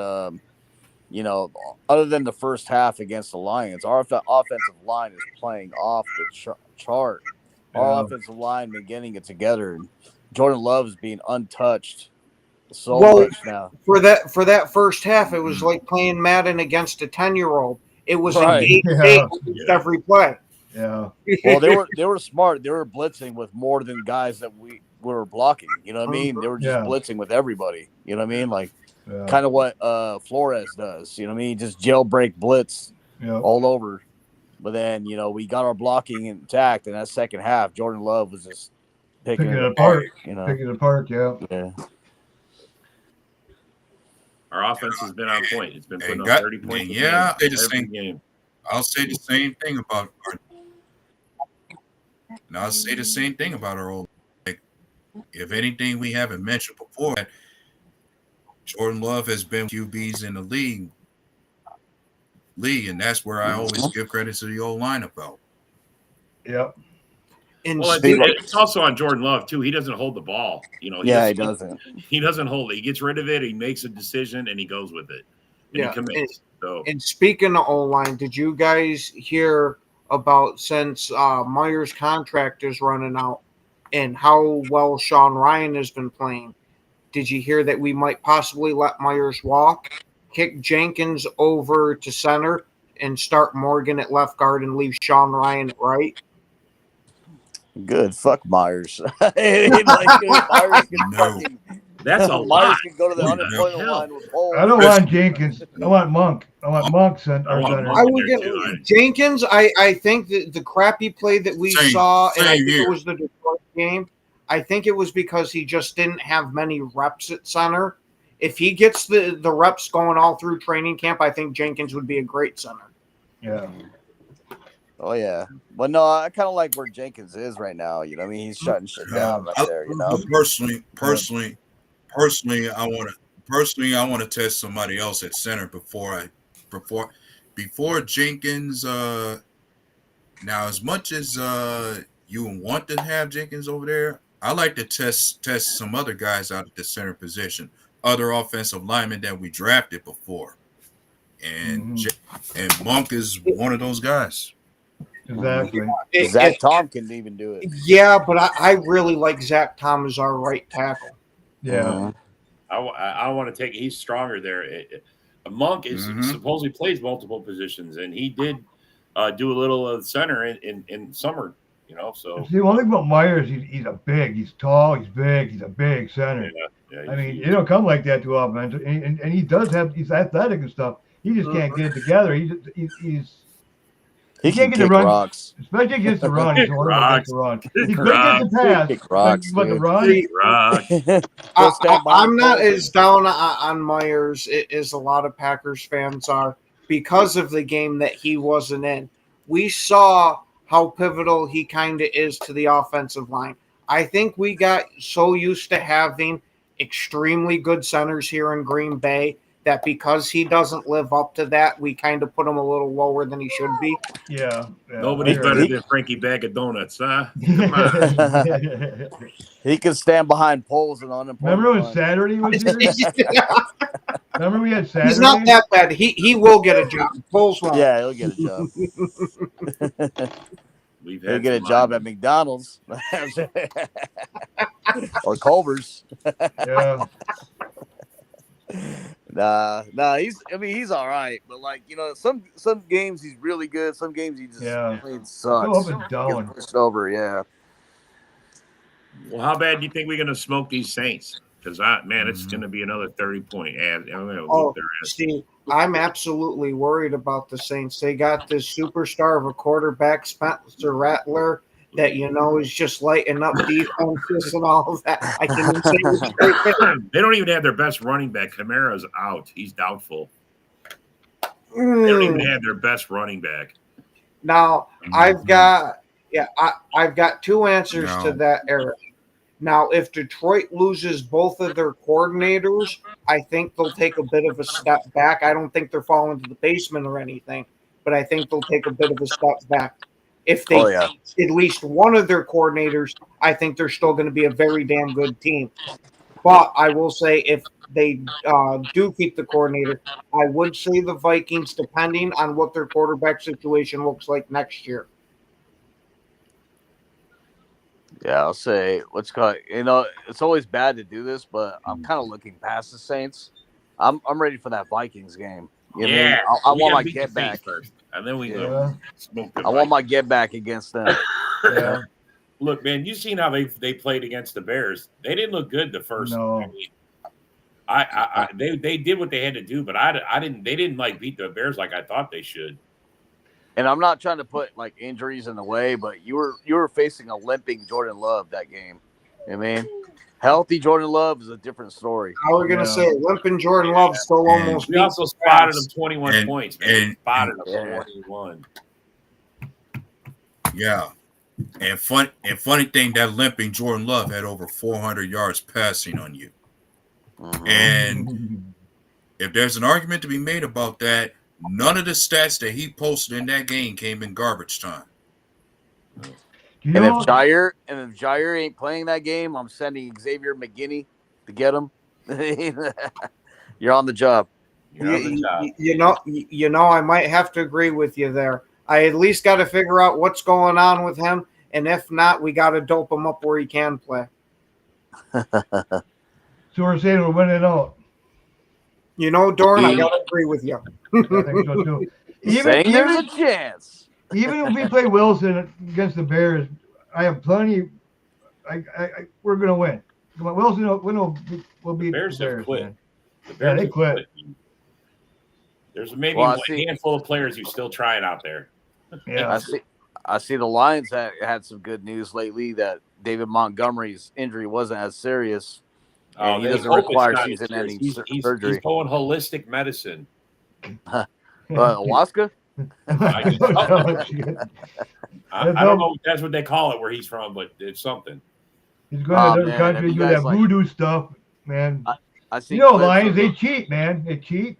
other than the first half against the Lions, our offensive line is playing off the chart. Our offensive line been getting it together, and Jordan Love is being untouched much now. For that first half, it was like playing Madden against a 10-year-old. It was engaged every play. Yeah. Well, they were smart. They were blitzing with more than guys that we were blocking. You know what I mean? They were just blitzing with everybody. You know what I mean? Like kind of what Flores does. You know what I mean? Just jailbreak blitz all over. But then, we got our blocking intact, and that second half, Jordan Love was just picking it apart. Picking it apart, yeah. Our offense has been on point. It's been putting up 30 points every game. I'll say the same thing about our old. Like, if anything we haven't mentioned before, Jordan Love has been QBs in the league, and that's where I always give credit to the old line about. Yep. Well, it's also on Jordan Love too. He doesn't hold the ball. He doesn't. He doesn't hold it. He gets rid of it. He makes a decision and he goes with it. And he commits. And speaking of O-line, did you guys hear about since Myers' contract is running out and how well Sean Ryan has been playing? Did you hear that we might possibly let Myers walk, kick Jenkins over to center, and start Morgan at left guard and leave Sean Ryan at right? Good. Fuck Myers. That's a Myers lot. can go to the unemployment line with Paul. I don't want Jenkins. I want Monk. I want Monk center. I would get Jenkins. I think the crappy play that we saw, and I think it was the Detroit game. I think it was because he just didn't have many reps at center. If he gets the reps going all through training camp, I think Jenkins would be a great center. Yeah. Oh yeah, but no, I kind of like where Jenkins is right now. You know, what I mean, he's shutting shit down right there. You know, personally, I want to test somebody else at center before Jenkins. Now, as much as you want to have Jenkins over there, I like to test some other guys out at the center position, other offensive linemen that we drafted before, and Monk is one of those guys. Exactly. Zach Tom can even do it. Yeah, but I really like Zach Tom as our right tackle. Yeah. I want to take. He's stronger there. Monk is supposedly plays multiple positions, and he did do a little of center in summer. You know, so see, one thing about Myers, he's he's tall, he's big, he's a big center. Yeah, I mean, you don't come like that too often, and he does he's athletic and stuff. He just can't get it together. He can't get kick the run, rocks. especially against the run. He's horrible against the run. He's good against the pass, rocks, but the run. I'm not as down on Myers as a lot of Packers fans are. because of the game that he wasn't in. We saw how pivotal he kind of is to the offensive line. I think we got so used to having extremely good centers here in Green Bay that because he doesn't live up to that, we kind of put him a little lower than he should be. Yeah. Nobody's better than Frankie Bag of Donuts, huh? Come on. He can stand behind poles and unemployment. Remember when Saturday was here? Remember we had Saturday? He's not that bad. He will get a job. Polls won't. Yeah, he'll get a job. He'll get a job at McDonald's or Culver's. Yeah. Nah. He's all right, but some games he's really good. Some games he just plain sucks. So up and down. Gets pushed over, yeah. Well, how bad do you think we're going to smoke these Saints? Because it's going to be another 30-point ad. See, I'm absolutely worried about the Saints. They got this superstar of a quarterback, Spencer Rattler, that is just lighting up defenses and all of that. I can even say this straight thing. They don't even have their best running back. Kamara's out. He's doubtful. They don't even have their best running back. Now, I've got two answers to that, Eric. Now, if Detroit loses both of their coordinators, I think they'll take a bit of a step back. I don't think they're falling to the basement or anything, but I think they'll take a bit of a step back. If they at least one of their coordinators, I think they're still going to be a very damn good team. But I will say if they do keep the coordinator, I would say the Vikings, depending on what their quarterback situation looks like next year. Yeah, I'll say it's always bad to do this, but I'm kind of looking past the Saints. I'm ready for that Vikings game. I want my get back first, and then we go smoke the I want my get back against them. Yeah. Look, man, you seen how they played against the Bears? They didn't look good the first. No. They did what they had to do, but they didn't beat the Bears like I thought they should. And I'm not trying to put injuries in the way, but you were facing a limping Jordan Love that game. Healthy Jordan Love is a different story. I was going to say limping Jordan Love still almost. We also spotted him 21 points. Man. Spotted him 21. Yeah, and funny thing, that limping Jordan Love had over 400 yards passing on you. And if there's an argument to be made about that, none of the stats that he posted in that game came in garbage time. And if Jair ain't playing that game, I'm sending Xavier McGinney to get him. You're on the job. I might have to agree with you there. I at least got to figure out what's going on with him, and if not, we got to dope him up where he can play. So we're saying we're winning out. Doran, I got to agree with you. I think so too. Saying there's a chance. Even if we play Wilson against the Bears, I have plenty. We're going to win. Wilson will beat Bears the Bears. Have quit. Man. The Bears they quit. There's maybe a handful of players who's still trying out there. Yeah, I see the Lions had some good news lately that David Montgomery's injury wasn't as serious. And he doesn't require season-ending surgery. He's going holistic medicine. Alaska? I don't know if that's what they call it where he's from, but it's something. He's going to another country to do that voodoo stuff, man. I see. Lions, they cheat, man. They cheat.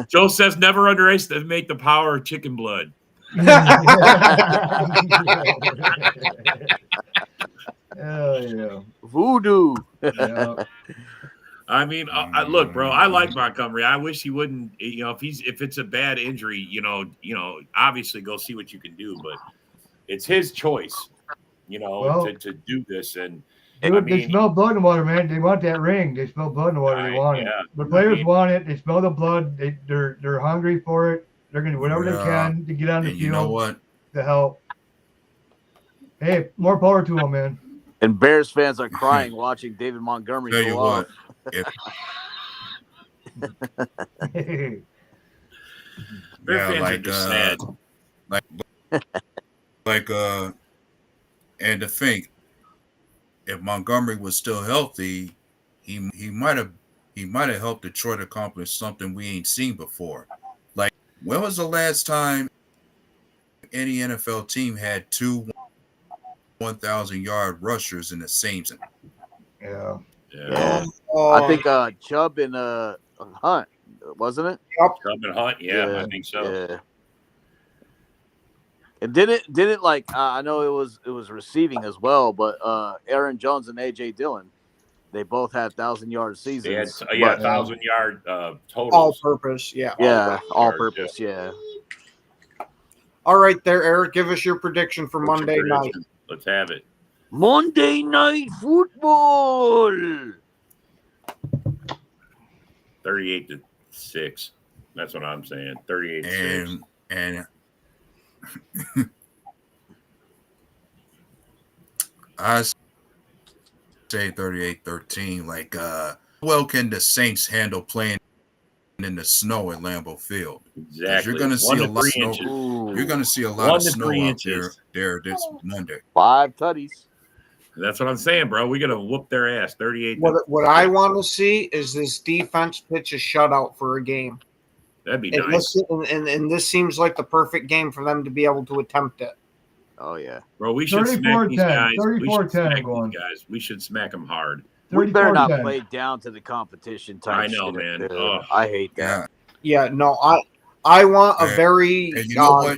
Joe says never underestimate the power of chicken blood. Oh, yeah. Voodoo. Yeah. Look, bro, I like Montgomery. I wish he wouldn't, if it's a bad injury, obviously go see what you can do, but it's his choice, to do this. And they smell blood in the water, man. They want that ring. They smell blood in the water. They want it. The players want it. They smell the blood. They're hungry for it. They're going to do whatever they can to get on the field. You know what? To help. Hey, more power to them, man. And Bears fans are crying watching David Montgomery Tell you go off. Bears fans are just sad. And to think, if Montgomery was still healthy, he might have he might have helped Detroit accomplish something we ain't seen before. Like, when was the last time any NFL team had two 1,000-yard rushers in the same season? Yeah. Yeah. I think Chubb and Hunt, wasn't it? Chubb and Hunt, yeah, I think so. Yeah. And didn't like I know it was receiving as well, but Aaron Jones and AJ Dillon, they both had 1,000-yard seasons. They had 1,000-yard totals. All purpose, yeah. All purpose, yeah. All right, there, Eric. Give us your prediction for Monday night. Let's have it. Monday Night Football. 38-6. That's what I'm saying. 38-6. And I say 38-13. Like, well, can the Saints handle playing in the snow at Lambeau Field? Exactly. You're going to see a lot of snow. You're going to see a lot of snow out there this Monday. 5 tutties. That's what I'm saying, bro. We're gonna whoop their ass. 38. What I want to see is this defense pitch a shutout for a game. That'd be nice. And this seems like the perfect game for them to be able to attempt it. Oh yeah, bro. We should smack these guys. 34-10 guys. We should smack them hard. We better not play down to the competition type. I know, shit. man. I hate that. Yeah, no, I want a very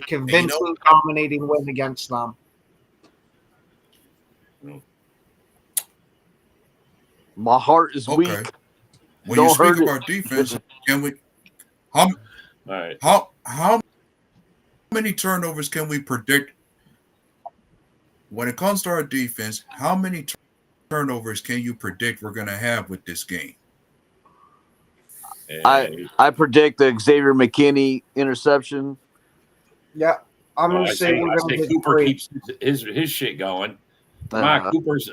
convincing, dominating win against them. My heart is weak. When you speak of our defense, can we? How many turnovers can we predict? When it comes to our defense, how many turnovers can you predict we're going to have with this game? I predict the Xavier McKinney interception. Yeah, I'm going to say we're going to get Cooper keeps his shit going. Come on,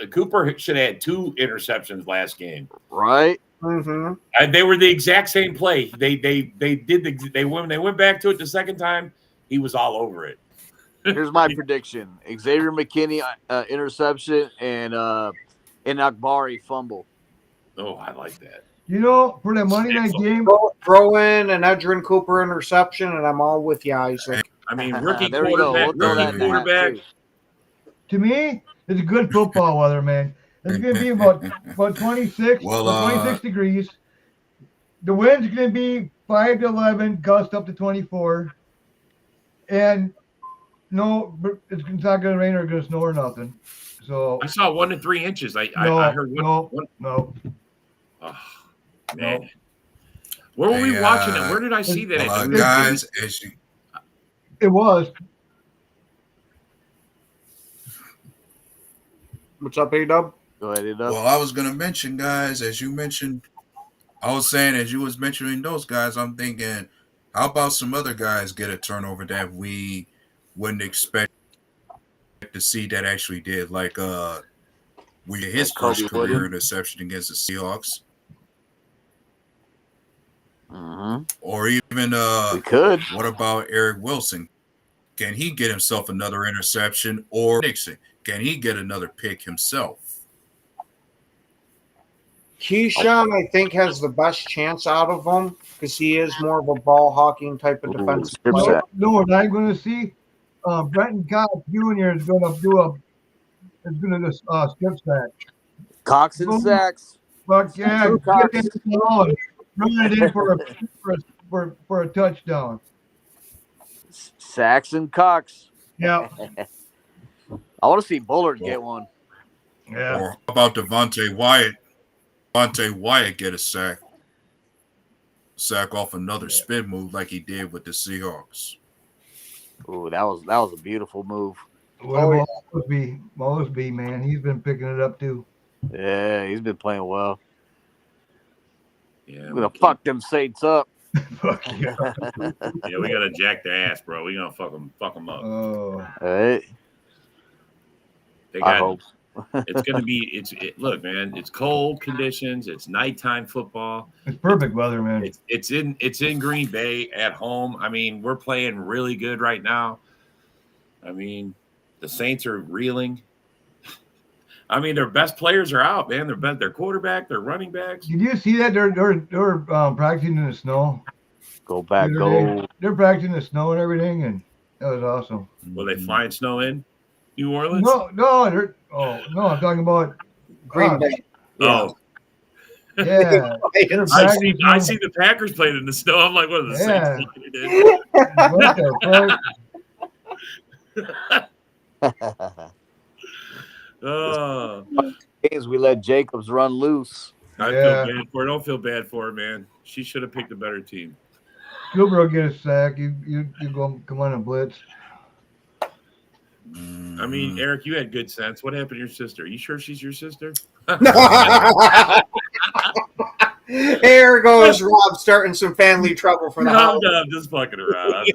Cooper should have had 2 interceptions last game. Right? Mm-hmm. And they were the exact same play. They went back to it the second time. He was all over it. Here's my prediction: Xavier McKinney interception and Akbari fumble. Oh, I like that. You know, for the Monday night game, throw in an Edgerrin Cooper interception, and I'm all with you, Isaac. I mean, rookie there we go. quarterback. To me, it's good football weather, man. It's going to be about 26, 26 degrees. The wind's going to be 5 to 11, gust up to 24. And no, it's not going to rain or going to snow or nothing. So I saw 1 to 3 inches. I heard one. No. Oh, man. Where were we watching it? Where did I see that? Guys, it was. What's up, A-Dub? Go ahead, A-Dub. Well, I was going to mention, guys, as you mentioned, I was saying as you was mentioning those guys, I'm thinking, how about some other guys get a turnover that we wouldn't expect to see that actually did, like his first career interception against the Seahawks. Mm-hmm. Or even we could. What about Eric Wilson? Can he get himself another interception? Or Nixon, can he get another pick himself? Keyshawn, I think, has the best chance out of them because he is more of a ball hawking type of defensive player. No, what I'm going to see, Brenton Cox Jr. is going to do skip sack. Cox and sacks. But yeah, get it on. Run it in for a touchdown. Sacks and Cox. Yeah. I want to see Bullard get one. Yeah. Or how about Devontae Wyatt? Devontae Wyatt get a sack off another spin move like he did with the Seahawks. Ooh, that was a beautiful move. Well, Mosby, man, he's been picking it up too. Yeah, he's been playing well. Yeah, I'm gonna fuck them Saints up. Fuck yeah. Yeah, we gotta jack their ass, bro. We gonna fuck them up. Oh. All right. They got. It's gonna be. Look, man. It's cold conditions. It's nighttime football. It's perfect weather, man. It's in Green Bay at home. I mean, we're playing really good right now. I mean, the Saints are reeling. I mean, their best players are out, man. Their quarterback, their running backs. Did you see that they're practicing in the snow? Go back, go. They're practicing in the snow and everything, and that was awesome. Were they flying snow in New Orleans? No, no, I'm talking about Green Bay. Oh, yeah. I see the Packers playing in the snow. I'm like, what are the Saints looking What the fuck? Games we let Jacobs run loose. I feel bad for her. Don't feel bad for her, man. She should have picked a better team. Cooper will get a sack. You go come on and blitz. I mean, Eric, you had good sense. What happened to your sister? Are you sure she's your sister? Here goes Rob starting some family trouble for the house. No, I'm just fucking around.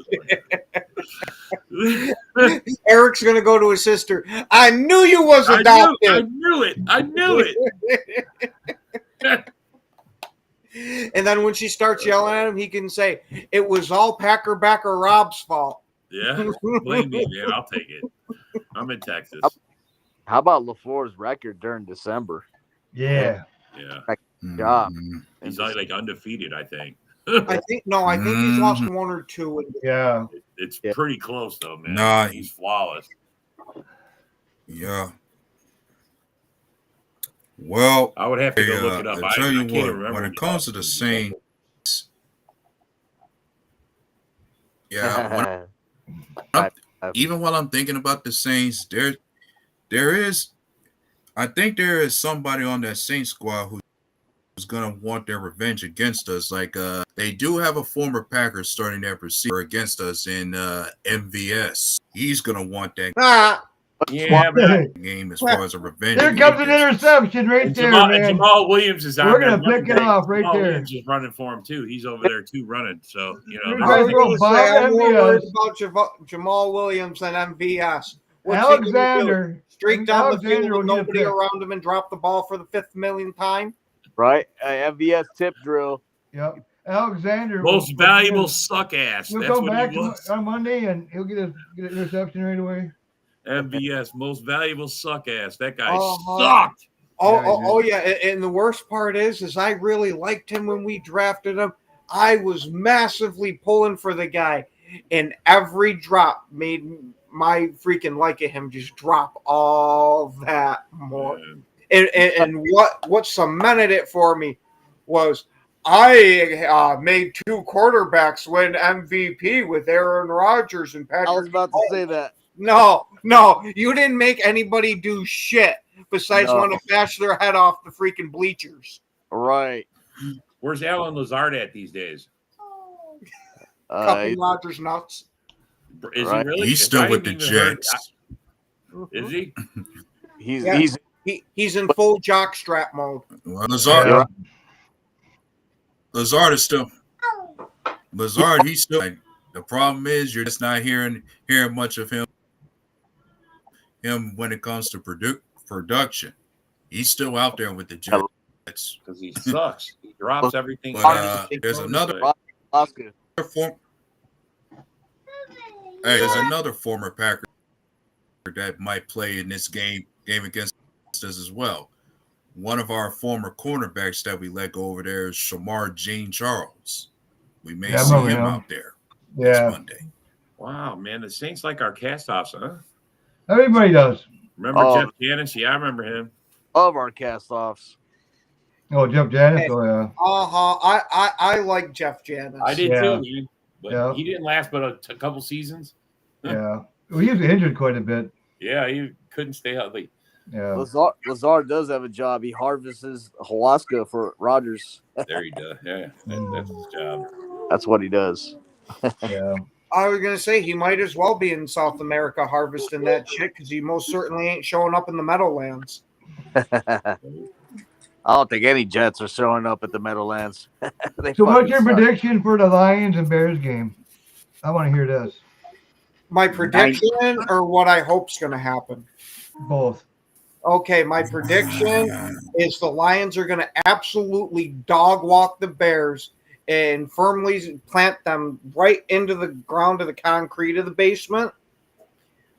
Eric's gonna go to his sister. I knew you was adopted. I knew it. And then when she starts yelling at him, he can say, "It was all Packer backer Rob's fault." Yeah, blame me, man. I'll take it. I'm in Texas. How about LaFleur's record during December? Yeah. God. He's like undefeated, I think. I think he's lost one or two. Yeah. It's pretty close though, man. Nah, he's flawless. Yeah. Well, I would have to go look it up. I tell you can't what, remember when it comes to the Saints, even while I'm thinking about the Saints, I think there is somebody on that Saints squad who's gonna want their revenge against us. Like they do have a former Packers starting that receiver against us in MVS. He's gonna want that game as far as a revenge. There comes an interception right there, man. Jamal Williams is out. We're gonna pick it off right Jamal there. Williams is running for him too. He's over there too, running. So I'm more worried about Jamal Williams than MVS. What's Alexander streak down the field Alexander with nobody around him and drop the ball for the 5th millionth time? Right, MVS tip drill. Yep, Alexander. Most valuable suck ass. He'll That's come what back he was. on Monday and he'll get an interception right away. MVS, most valuable suck ass. That guy sucked. Yeah. And the worst part is I really liked him when we drafted him. I was massively pulling for the guy, and every drop made my freaking like of him just drop all that more. And what cemented it for me was I made 2 quarterbacks win MVP with Aaron Rodgers and Patrick. I was about to say that. No, you didn't make anybody do shit besides want to bash their head off the freaking bleachers. Right. Where's Alan Lazard at these days? Cupping Rodgers nuts. Is he really? He's still with the Jets. Is he? He's in full jockstrap mode. Well, Lazard is still. Lazard, he's still. The problem is you're just not hearing much of him when it comes to production. He's still out there with the Jets because he sucks. He drops everything. But there's another former Packer that might play in this game against us as well. One of our former cornerbacks that we let go over there is Shamar Jean Charles. We may see him out there next Monday. Wow, man, the Saints like our cast-offs, huh? Everybody does. Remember Jeff Janis? Yeah, I remember him. Of our cast-offs. Oh, Jeff Janis? Oh, yeah. I like Jeff Janis. I did too, man. But he didn't last but a couple seasons. Yeah. Well, he was injured quite a bit. Yeah, he couldn't stay healthy. Yeah. Lazard does have a job. He harvests ayahuasca for Rodgers. There he does. Yeah, that's his job. That's what he does. Yeah. I was going to say he might as well be in South America harvesting that shit because he most certainly ain't showing up in the Meadowlands. I don't think any Jets are showing up at the Meadowlands. So what's your prediction for the Lions and Bears game? I want to hear this. My prediction or what I hope's going to happen? Both. Okay, my prediction is the Lions are going to absolutely dog walk the Bears and firmly plant them right into the ground of the concrete of the basement.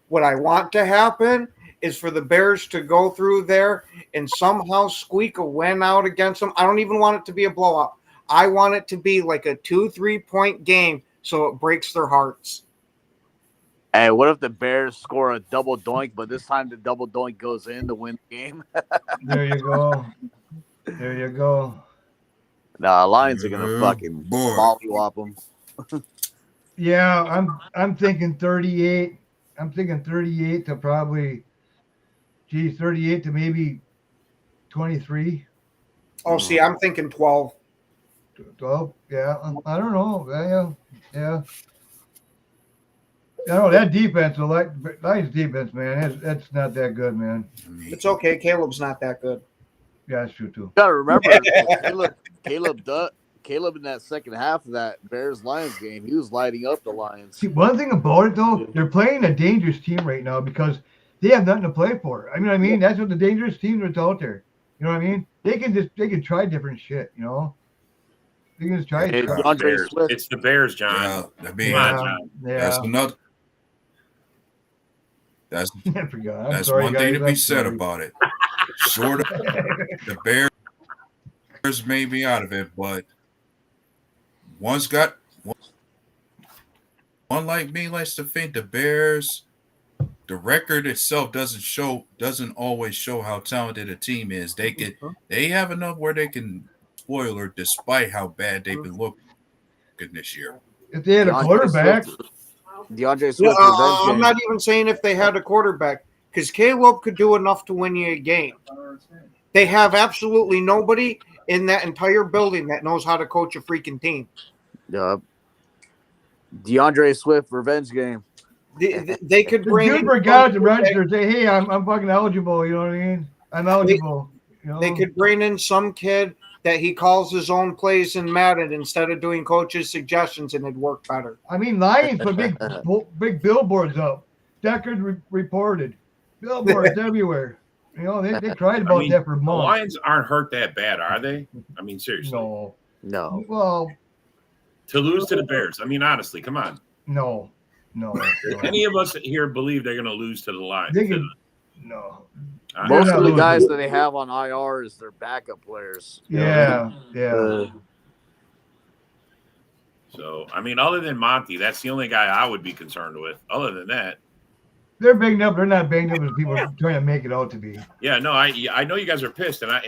What I want to happen is for the Bears to go through there and somehow squeak a win out against them. I don't even want it to be a blowout. I want it to be like a 2-3 point game so it breaks their hearts. Hey, what if the Bears score a double doink, but this time the double doink goes in to win the game? There you go. There you go. Nah, Lions are gonna fucking mollywop them. Yeah, I'm thinking 38. I'm thinking 38 to probably, 38 to maybe 23. Oh, see, I'm thinking 12. 12, yeah. I don't know. Yeah. I know that defense, the Lions defense, man, that's not that good, man. It's okay. Caleb's not that good. Yeah, that's true too. You gotta remember, Caleb in that second half of that Bears Lions game, he was lighting up the Lions. See, one thing about it though, they're playing a dangerous team right now because they have nothing to play for. I mean, that's what the dangerous team that's out there. You know what I mean? They can try different shit. You know, they can just try. It's the Bears, John. That's another. That's sorry, one guys, thing to be I'm said sorry. about it. Sort of, the Bears may be out of it, but one like me likes to think the Bears. The record itself doesn't always show how talented a team is. They have enough where they can spoiler despite how bad they've been looking this year. If they had a quarterback. DeAndre Swift. I'm not even saying if they had a quarterback, because Caleb could do enough to win you a game. They have absolutely nobody in that entire building that knows how to coach a freaking team. Yep. DeAndre Swift revenge game. They could bring in forgot to register. Say, hey, I'm fucking eligible. You know what I mean? I'm eligible. They could bring in some kid that he calls his own plays in Madden instead of doing coaches' suggestions, and it'd work better. I mean, Lions put big billboards up. Deckard reported. Billboards everywhere. You know, they tried about that for months. The Lions aren't hurt that bad, are they? I mean, seriously. No. Well, to lose to the Bears. I mean, honestly, come on. No. Any of us here believe they're going to lose to the Lions? No. Most of the guys that they have on IR is their backup players. Yeah. So, I mean, other than Monty, that's the only guy I would be concerned with. Other than that, they're banged up. They're not banged up as people are trying to make it out to be. Yeah, no, I know you guys are pissed, and I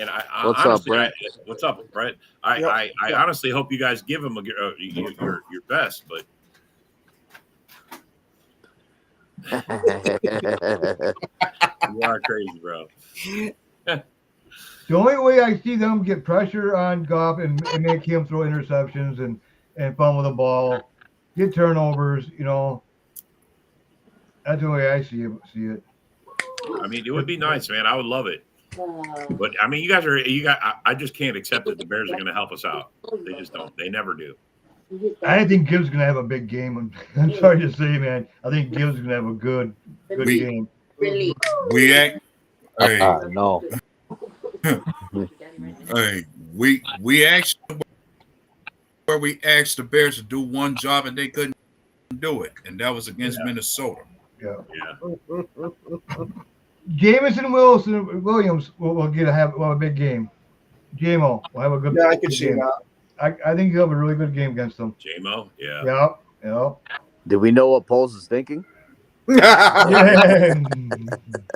what's honestly, up, Brett? What's up, Brett? I honestly hope you guys give him your best, but. You are crazy, bro. The only way I see them get pressure on Goff and make him throw interceptions and fumble the ball, get turnovers, you know, that's the way I see it. I mean, it would be nice, man. I would love it. But I mean, I just can't accept that the Bears are going to help us out. They just don't. They never do. I think Gibbs going to have a big game. I'm sorry to say, man. I think Gibbs going to have a good game. We act. Hey, no. Hey, we actually where we asked the Bears to do one job and they couldn't do it, and that was against Minnesota. Yeah. Jamison Williams will have a big game. JMO will have a good. Yeah, I can see that. I think he'll have a really good game against them. JMO, yeah. Yeah. Do we know what Poles is thinking?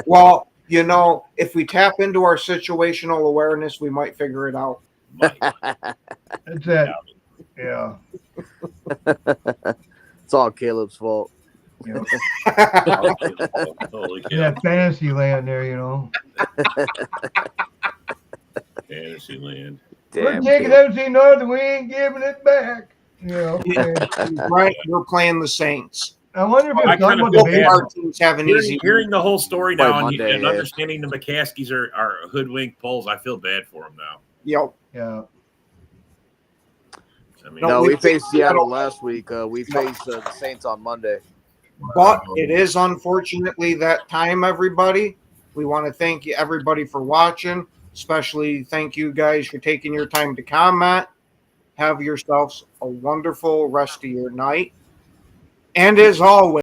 Well, you know, if we tap into our situational awareness, we might figure it out. That's it. Yeah. It's all Caleb's fault. Yeah. Yeah, fantasy land there, you know. Fantasy land. We're taking FC North and we ain't giving it back. You know, right? We're playing the Saints. I wonder if it's talking about the our teams have an easy. Hearing the whole story now Monday, and understanding the McCaskies are hoodwinked Poles, I feel bad for them now. Yep. Yeah. I mean, No, we faced Seattle last week. We faced the Saints on Monday. But it is unfortunately that time, everybody. We want to thank everybody for watching. Especially thank you guys for taking your time to comment. Have yourselves a wonderful rest of your night. And as always,